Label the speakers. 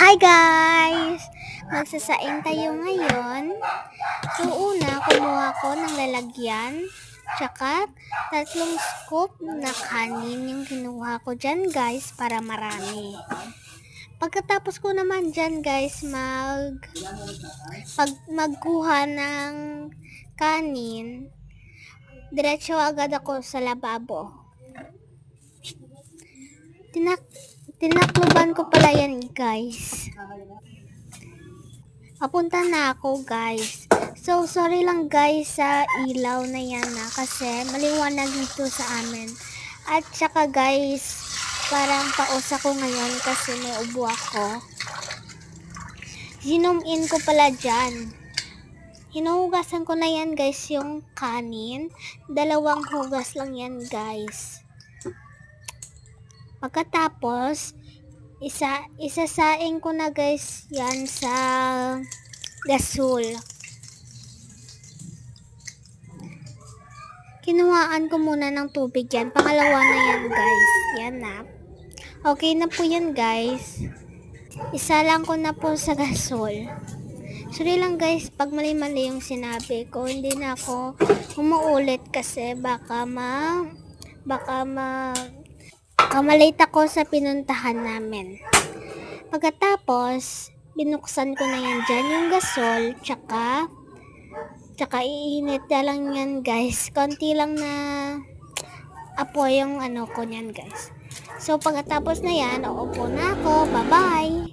Speaker 1: Hi guys! Magsasaing tayo ngayon. So una, kumuha ko ng lalagyan, tsaka 3 scoop na kanin yung kinuha ko dyan guys para marami. Pagkatapos ko naman dyan guys magkuha ng kanin, diretso agad ako sa lababo. Tinakluban ko pala yan guys. Papunta na ako guys. So sorry lang guys sa ilaw na yan kasi maliwanag dito sa amin. At saka guys, parang pausa ko ngayon kasi may ubo ako. Zoom in ko pala dyan. Hinuhugasan ko na yan guys yung kanin. 2 hugas lang yan guys. Pagkatapos, isasaing ko na guys yan sa gasol. Kinuhaan ko muna ng tubig yan. Pangalawa na yan guys. Yan na. Okay na po yan guys. Isa lang ko na po sa gasol. Sorry lang guys pag mali-mali yung sinabi ko. Hindi na ako umuulit kasi baka malate ako sa pinuntahan namin. Pagkatapos, binuksan ko na yan dyan yung gasol, tsaka iinit na lang yan guys. Konti lang na apoy yung ko nyan guys. So pagkatapos na yan, uupo na ako. Bye bye!